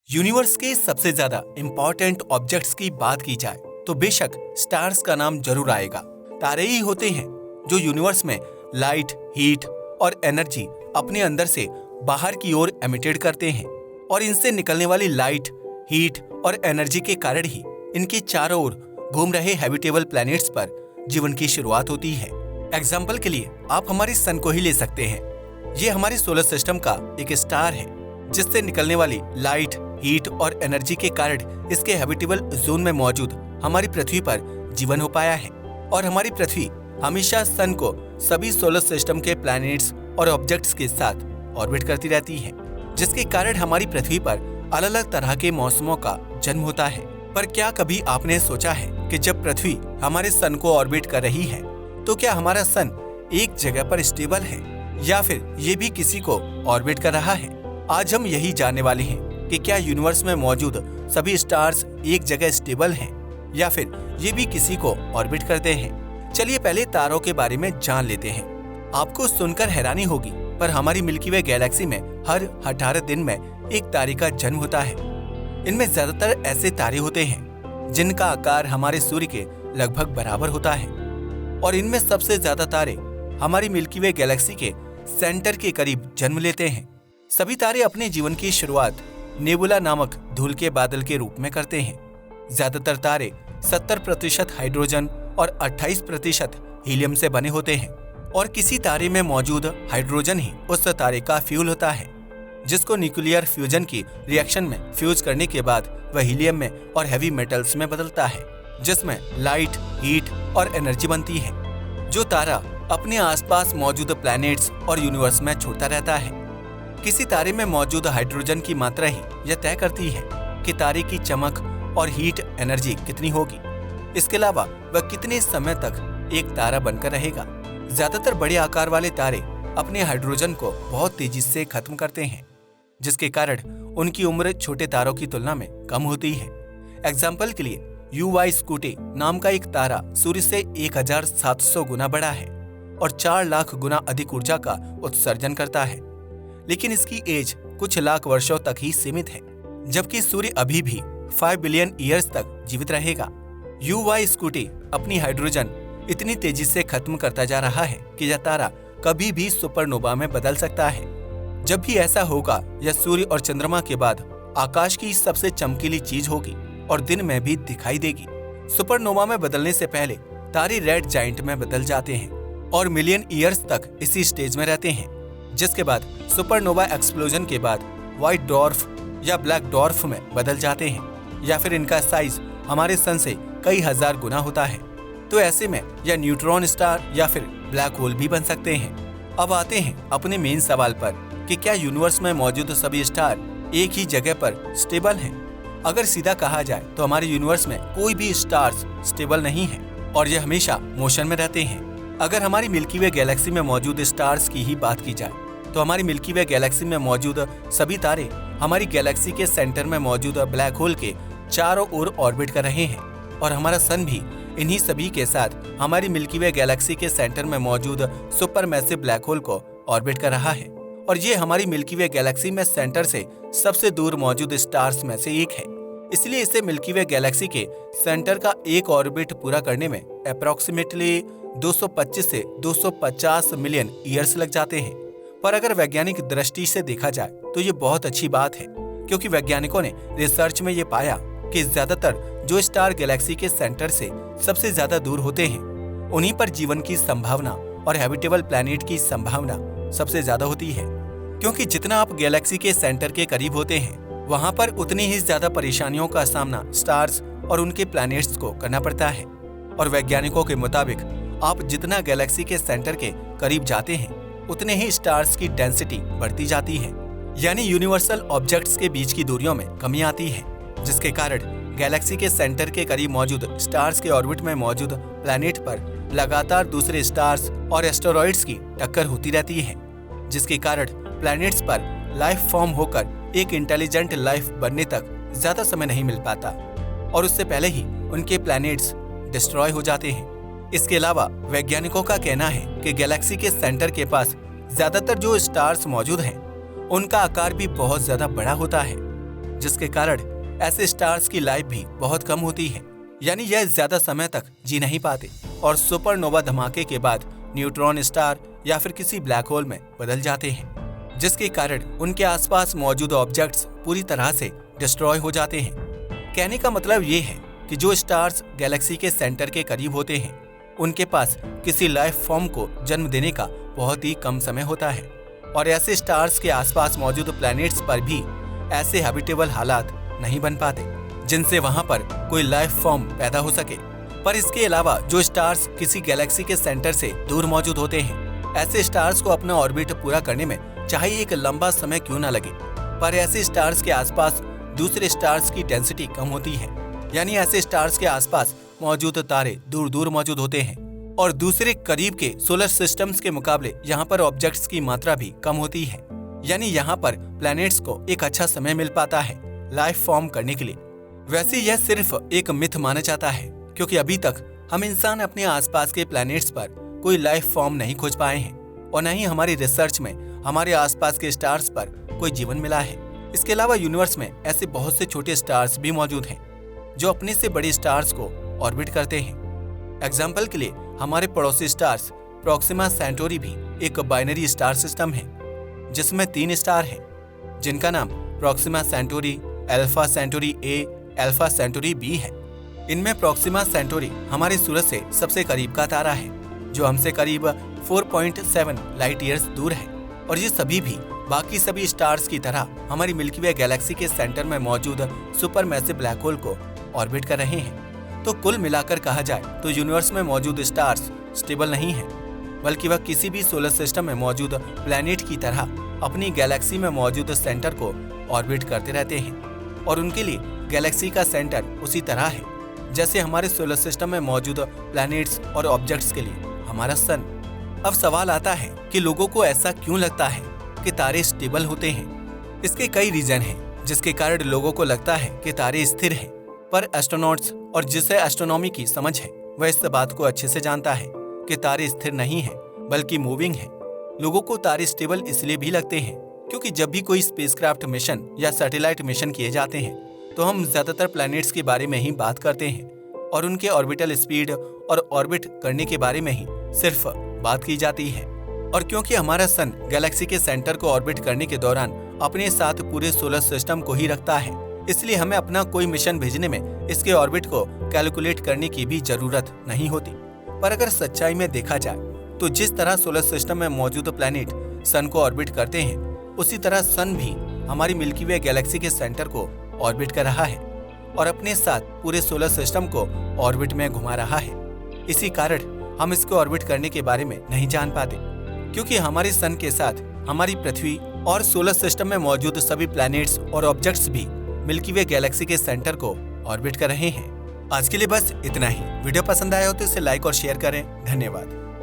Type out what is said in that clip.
Universe के सबसे ज्यादा इम्पोर्टेंट ऑब्जेक्ट्स की बात की जाए तो बेशक स्टार्स का नाम जरूर आएगा। तारे ही होते हैं जो यूनिवर्स में लाइट, हीट और एनर्जी अपने अंदर से बाहर की ओर एमिटेड करते हैं और इनसे निकलने वाली लाइट, हीट और एनर्जी के कारण ही इनके चारों ओर घूम रहे हैबिटेबल प्लैनेट्स पर जीवन की शुरुआत होती है। एग्जाम्पल के लिए आप हमारे सन को ही ले सकते हैं। ये हमारे सोलर सिस्टम का एक स्टार है जिससे निकलने वाली लाइट, हीट और एनर्जी के कारण इसके हैबिटेबल जोन में मौजूद हमारी पृथ्वी पर जीवन हो पाया है और हमारी पृथ्वी हमेशा सन को सभी सोलर सिस्टम के प्लैनेट्स और ऑब्जेक्ट्स के साथ ऑर्बिट करती रहती है, जिसके कारण हमारी पृथ्वी पर अलग अलग तरह के मौसमों का जन्म होता है। पर क्या कभी आपने सोचा है कि जब पृथ्वी हमारे सन को ऑर्बिट कर रही है तो क्या हमारा सन एक जगह पर स्टेबल है या फिर ये भी किसी को ऑर्बिट कर रहा है? आज हम यही जानने वाले हैं कि क्या यूनिवर्स में मौजूद सभी स्टार्स एक जगह स्टेबल हैं या फिर ये भी किसी को ऑर्बिट करते हैं। चलिए पहले तारों के बारे में जान लेते हैं। आपको सुनकर हैरानी होगी पर हमारी मिल्की वे गैलेक्सी में हर 18 दिन में एक तारे का जन्म होता है। इनमें ज्यादातर ऐसे तारे होते हैं जिनका आकार हमारे सूर्य के लगभग बराबर होता है और इनमें सबसे ज्यादा तारे हमारी मिल्की वे गैलेक्सी के सेंटर के करीब जन्म लेते हैं। सभी तारे अपने जीवन की शुरुआत नेबुला नामक धूल के बादल के रूप में करते हैं। ज्यादातर तारे 70% हाइड्रोजन और 28% हीलियम से बने होते हैं और किसी तारे में मौजूद हाइड्रोजन ही उस तारे का फ्यूल होता है, जिसको न्यूक्लियर फ्यूजन की रिएक्शन में फ्यूज करने के बाद वह हीलियम में और हैवी मेटल्स में बदलता है, जिसमें लाइट, हीट और एनर्जी बनती है, जो तारा अपने आसपास मौजूद प्लैनेट्स और यूनिवर्स में छोड़ता रहता है। किसी तारे में मौजूद हाइड्रोजन की मात्रा ही यह तय करती है कि तारे की चमक और हीट एनर्जी कितनी होगी। इसके अलावा वह कितने समय तक एक तारा बनकर रहेगा। ज्यादातर बड़े आकार वाले तारे अपने हाइड्रोजन को बहुत तेजी से खत्म करते हैं, जिसके कारण उनकी उम्र छोटे तारों की तुलना में कम होती है। एग्जाम्पल के लिए UY स्कूटी नाम का एक तारा सूर्य से 1700 गुना बड़ा है और 4 लाख गुना अधिक ऊर्जा का उत्सर्जन करता है, लेकिन इसकी एज कुछ लाख वर्षों तक ही सीमित है, जबकि सूर्य अभी भी 5 बिलियन ईयर्स तक जीवित रहेगा। UY स्कूटी अपनी हाइड्रोजन इतनी तेजी से खत्म करता जा रहा है कि यह तारा कभी भी सुपरनोवा में बदल सकता है। जब भी ऐसा होगा, यह सूर्य और चंद्रमा के बाद आकाश की सबसे चमकीली चीज होगी और दिन में भी दिखाई देगी। सुपरनोवा में बदलने से पहले तारे रेड जाइंट में बदल जाते हैं और मिलियन ईयर्स तक इसी स्टेज में रहते हैं, जिसके बाद सुपरनोवा एक्सप्लोजन के बाद व्हाइट डॉर्फ या ब्लैक डॉर्फ में बदल जाते हैं या फिर इनका साइज हमारे सन से कई हजार गुना होता है। तो ऐसे में यह न्यूट्रॉन स्टार या फिर ब्लैक होल भी बन सकते हैं। अब आते हैं अपने मेन सवाल पर कि क्या यूनिवर्स में मौजूद सभी स्टार एक ही जगह पर स्टेबल हैं? अगर सीधा कहा जाए तो हमारे यूनिवर्स में कोई भी स्टार्स स्टेबल नहीं है और ये हमेशा मोशन में रहते हैं। अगर हमारी मिल्की वे गैलेक्सी में मौजूद स्टार्स की ही बात की जाए तो हमारी मिल्की वे गैलेक्सी में मौजूद सभी तारे हमारी गैलेक्सी के सेंटर में मौजूद ब्लैक होल के चारों ओर ऑर्बिट कर रहे हैं और हमारा सन भी इन्हीं सभी के साथ हमारी मिल्की वे गैलेक्सी के सेंटर में मौजूद सुपर मैसिव ब्लैक होल को ऑर्बिट कर रहा है और ये हमारी मिल्की वे गैलेक्सी में सेंटर से सबसे दूर मौजूद स्टार्स में से एक है। इसलिए इसे मिल्की वे गैलेक्सी के सेंटर का एक ऑर्बिट पूरा करने में अप्रोक्सीमेटली 225 से 250 मिलियन ईयर्स लग जाते हैं। पर अगर वैज्ञानिक दृष्टि से देखा जाए तो ये बहुत अच्छी बात है, क्योंकि वैज्ञानिकों ने रिसर्च में ये पाया कि ज्यादातर जो स्टार गैलेक्सी के सेंटर से सबसे ज्यादा दूर होते हैं उन्हीं पर जीवन की संभावना और हैबिटेबल प्लैनेट की संभावना सबसे ज्यादा होती है, क्योंकि जितना आप गैलेक्सी के सेंटर के करीब होते हैं वहां पर उतनी ही ज्यादा परेशानियों का सामना स्टार्स और उनके प्लैनेट्स को करना पड़ता है। और वैज्ञानिकों के मुताबिक आप जितना गैलेक्सी के सेंटर के करीब जाते हैं उतने ही स्टार्स की डेंसिटी बढ़ती जाती है, यानी यूनिवर्सल ऑब्जेक्ट्स के बीच की दूरियों में कमी आती है, जिसके कारण गैलेक्सी के सेंटर के करीब मौजूद स्टार्स के ऑर्बिट में मौजूद प्लैनेट पर लगातार दूसरे स्टार्स और एस्टेरॉइड्स की टक्कर होती रहती है, जिसके कारण प्लैनेट्स पर लाइफ फॉर्म होकर एक इंटेलिजेंट लाइफ बनने तक ज्यादा समय नहीं मिल पाता और उससे पहले ही उनके प्लैनेट्स डिस्ट्रॉय हो जाते हैं। इसके अलावा वैज्ञानिकों का कहना है कि गैलेक्सी के सेंटर के पास ज्यादातर जो स्टार्स मौजूद हैं उनका आकार भी बहुत ज्यादा बड़ा होता है, जिसके कारण ऐसे स्टार्स की लाइफ भी बहुत कम होती है, यानी यह ज्यादा समय तक जी नहीं पाते और सुपरनोवा धमाके के बाद न्यूट्रॉन स्टार या फिर किसी ब्लैक होल में बदल जाते हैं, जिसके कारण उनके आसपास मौजूद ऑब्जेक्ट्स पूरी तरह से डिस्ट्रॉय हो जाते हैं। कहने का मतलब ये है कि जो स्टार्स गैलेक्सी के सेंटर के करीब होते हैं उनके पास किसी लाइफ फॉर्म को जन्म देने का बहुत ही कम समय होता है और ऐसे स्टार्स के आसपास मौजूद प्लैनेट्स पर भी ऐसे हैबिटेबल हालात नहीं बन पाते जिनसे वहां पर कोई लाइफ फॉर्म पैदा हो सके। पर इसके अलावा जो स्टार्स किसी गैलेक्सी के सेंटर से दूर मौजूद होते हैं, ऐसे स्टार्स को अपना ऑर्बिट पूरा करने में चाहे एक लंबा समय क्यों न लगे, पर ऐसे स्टार्स के आसपास दूसरे स्टार्स की डेंसिटी कम होती है, यानी ऐसे स्टार्स के आसपास मौजूद तारे दूर दूर मौजूद होते हैं और दूसरे करीब के सोलर सिस्टम्स के मुकाबले यहाँ पर ऑब्जेक्ट्स की मात्रा भी कम होती है, यानी यहाँ पर प्लैनेट्स को एक अच्छा समय मिल पाता है लाइफ फॉर्म करने के लिए। वैसे यह सिर्फ एक मिथ माना जाता है क्योंकि अभी तक हम इंसान अपने आसपास के प्लैनेट्स पर कोई लाइफ फॉर्म नहीं खोज पाए हैं और न ही हमारी रिसर्च में हमारे आसपास के स्टार्स पर कोई जीवन मिला है। इसके अलावा यूनिवर्स में ऐसे बहुत से छोटे स्टार्स भी मौजूद हैं जो अपने से बड़े स्टार्स को ऑर्बिट करते हैं। एग्जाम्पल के लिए हमारे पड़ोसी स्टार्स प्रोक्सिमा सेंटोरी भी एक बाइनरी स्टार सिस्टम है जिसमें 3 स्टार हैं जिनका नाम Proxima Centauri, alpha Centauri A, alpha Centauri B है। इनमें प्रोक्सिमा सेंटोरी हमारे सूरज से सबसे करीब का तारा है जो हमसे करीब 4.7 लाइट ईयर्स दूर है और ये सभी भी बाकी सभी स्टार्स की तरह हमारी मिल्की वे गैलेक्सी के सेंटर में मौजूद सुपर मैसिव ब्लैक होल को ऑर्बिट कर रहे हैं। तो कुल मिलाकर कहा जाए तो यूनिवर्स में मौजूद स्टार्स स्टेबल नहीं है, बल्कि वह किसी भी सोलर सिस्टम में मौजूद प्लैनेट की तरह अपनी गैलेक्सी में मौजूद सेंटर को ऑर्बिट करते रहते हैं और उनके लिए गैलेक्सी का सेंटर उसी तरह है जैसे हमारे सोलर सिस्टम में मौजूद प्लैनेट्स और ऑब्जेक्ट्स के लिए हमारा सन। अब सवाल आता है कि लोगों को ऐसा क्यों लगता है कि तारे स्टेबल होते हैं। इसके कई रीजन हैं जिसके कारण लोगों को लगता है कि तारे स्थिर हैं, पर एस्ट्रोनॉट्स और जिसे एस्ट्रोनॉमी की समझ है वह इस बात को अच्छे से जानता है कि तारे स्थिर नहीं हैं बल्कि मूविंग हैं। लोगों को तारे स्टेबल इसलिए भी लगते हैं क्योंकि जब भी कोई स्पेसक्राफ्ट मिशन या सैटेलाइट मिशन किए जाते हैं तो हम ज्यादातर प्लैनेट्स के बारे में ही बात करते हैं और उनके ऑर्बिटल स्पीड और ऑर्बिट करने के बारे में ही सिर्फ बात की जाती है। और क्योंकि हमारा सन गैलेक्सी के सेंटर को ऑर्बिट करने के दौरान अपने साथ पूरे सोलर सिस्टम को ही रखता है, इसलिए हमें अपना कोई मिशन भेजने में इसके ऑर्बिट को कैलकुलेट करने की भी जरूरत नहीं होती। पर अगर सच्चाई में देखा जाए तो जिस तरह सोलर सिस्टम में मौजूद प्लैनेट सन को ऑर्बिट करते हैं, उसी तरह सन भी हमारी मिल्की वे गैलेक्सी के सेंटर को ऑर्बिट कर रहा है और अपने साथ पूरे सोलर सिस्टम को ऑर्बिट में घुमा रहा है। इसी कारण हम इसको ऑर्बिट करने के बारे में नहीं जान पाते क्योंकि हमारे सन के साथ हमारी पृथ्वी और सोलर सिस्टम में मौजूद सभी प्लैनेट्स और ऑब्जेक्ट्स भी मिल्की वे गैलेक्सी के सेंटर को ऑर्बिट कर रहे हैं। आज के लिए बस इतना ही। वीडियो पसंद आया हो तो इसे लाइक और शेयर करें। धन्यवाद।